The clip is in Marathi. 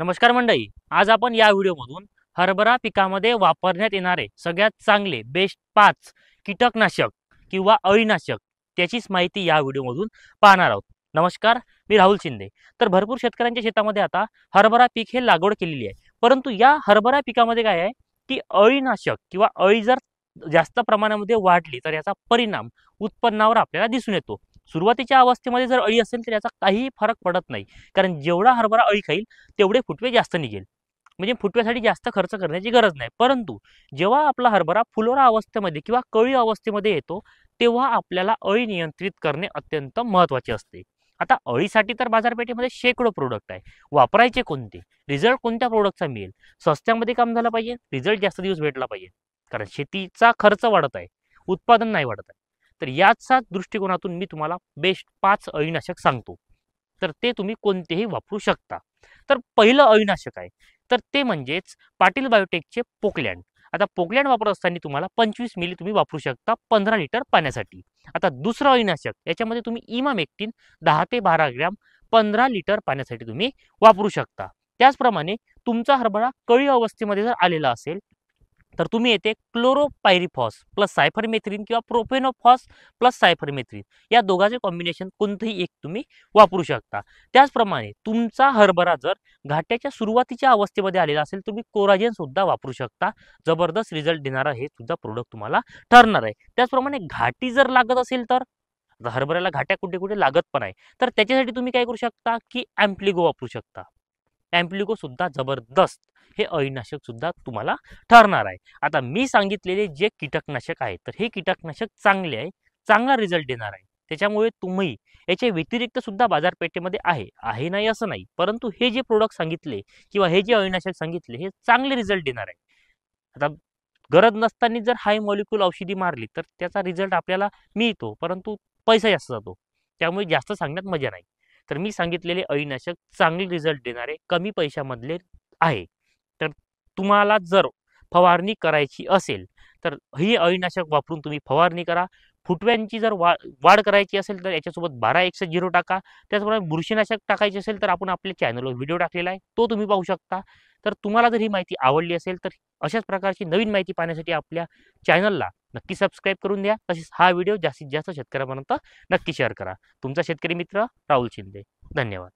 नमस्कार मंडळी, आज आपण या व्हिडिओमधून हरभरा पिकामध्ये वापरण्यात येणारे सगळ्यात चांगले बेस्ट 5 कीटकनाशक किंवा अळीनाशक त्याचीच माहिती या व्हिडिओमधून पाहणार आहोत। नमस्कार, मी राहुल शिंदे। तर भरपूर शेतकऱ्यांच्या शेतामध्ये आता हरभरा पीक हे लागवड केलेली आहे, परंतु या हरभरा पिकामध्ये काय आहे की अळीनाशक किंवा अळी जर जास्त प्रमाणामध्ये वाढली तर याचा परिणाम उत्पन्नावर आपल्याला दिसून येतो। सुरुवातीच्या अवस्थेमध्ये जर अळी असेल तर याचा काहीही फरक पडत नाही, कारण जेवढा हरभरा अळी खाईल तेवढे फुटवे जास्त निघेल, म्हणजे फुटव्यासाठी जास्त खर्च करण्याची गरज नाही। परंतु जेव्हा आपला हरभरा फुलोरा अवस्थेमध्ये किंवा कळी अवस्थेमध्ये येतो तेव्हा आपल्याला अळी नियंत्रित करणे अत्यंत महत्त्वाचे असते। आता अळीसाठी तर बाजारपेठेमध्ये शेकडो प्रोडक्ट आहे, वापरायचे कोणते, रिझल्ट कोणत्या प्रोडक्टचा मिळेल, स्वस्त्यामध्ये काम झालं पाहिजे, रिझल्ट जास्त दिवस भेटला पाहिजे, कारण शेतीचा खर्च वाढत आहे, उत्पादन नाही वाढत आहे। तर याचाच दृष्टिकोनातून मी तुम्हाला बेस्ट 5 अळीनाशक सांगतो, तर ते तुम्ही कोणतेही वापरू शकता। तर पहिलं अळीनाशक आहे तर ते म्हणजेच पाटील बायोटेकचे पोकलँड। आता पोकलँड वापरत असताना तुम्हाला 25 मिली तुम्ही वापरू शकता 15 लिटर पाण्यासाठी। आता दुसरं अळीनाशक याच्यामध्ये तुम्ही इमामेक्टिन 10 ते 12 ग्रॅम 15 लिटर पाण्यासाठी तुम्ही वापरू शकता। त्याचप्रमाणे तुमचा हरभरा कळी अवस्थेमध्ये जर आलेला असेल तर तुम्ही येथे क्लोरोपायरिफॉस प्लस सायफरमेथ्रिन किंवा प्रोफेनोफॉस प्लस सायफरमेथ्रिन या दोघांचे कॉम्बिनेशन कोणतेही एक तुम्ही वापरू शकता। त्याचप्रमाणे तुमचा हरभरा जर घाट्याच्या सुरुवातीच्या अवस्थेमध्ये आलेला असेल तुम्ही कोराजेन सुद्धा वापरू शकता, जबरदस्त रिझल्ट देणारा हे सुद्धा प्रोडक्ट तुम्हाला ठरणार आहे। त्याचप्रमाणे घाटी जर लागत असेल तर हरभऱ्याला घाट्या कुठे कुठे लागत पण आहे, तर त्याच्यासाठी तुम्ही काय करू शकता की ॲम्प्लिगो वापरू शकता। ॲम्प्लिगो सुद्धा जबरदस्त हे अळीनाशक सुद्धा तुम्हाला ठरणार आहे। आता मी सांगितलेले जे कीटकनाशक आहे तर हे कीटकनाशक चांगले आहे, चांगला रिझल्ट देणार आहे, त्याच्यामुळे तुम्ही याच्या व्यतिरिक्त सुद्धा बाजारपेठेमध्ये आहे नाही असं नाही, परंतु हे जे प्रोडक्ट सांगितले किंवा हे जे अळीनाशक सांगितले हे चांगले रिझल्ट देणार आहे। आता गरज नसताना जर हाय मॉलिक्यूल औषधी मारली तर त्याचा रिझल्ट आपल्याला मिळतो, परंतु पैसा जास्त जातो, त्यामुळे जास्त सांगण्यात मजा नाही। तर मी सांगितलेले अळीनाशक चांगले रिझल्ट देणारे कमी पैशामधले आहे। तर तुम्हाला जर फवारणी करायची असेल तर ही अळीनाशक वापरून तुम्ही फवारणी करा। फुटव्यांची जर वाढ करायची असेल तर याच्यासोबत 12-1-0 टाका। त्याचप्रमाणे बुरशीनाशक टाकायचे असेल तर आपण आपल्या चॅनलवर व्हिडिओ टाकलेला आहे, तो तुम्ही पाहू शकता। तर तुम्हाला जर ही माहिती आवडली असेल तर अशाच प्रकारची नवीन माहिती पाहण्यासाठी आपल्या चॅनलला नक्की सबस्क्राईब करून द्या। तसेच हा व्हिडिओ जास्तीत जास्त शेतकऱ्यांपर्यंत नक्की शेअर करा। तुमचा शेतकरी मित्र राहुल शिंदे। धन्यवाद।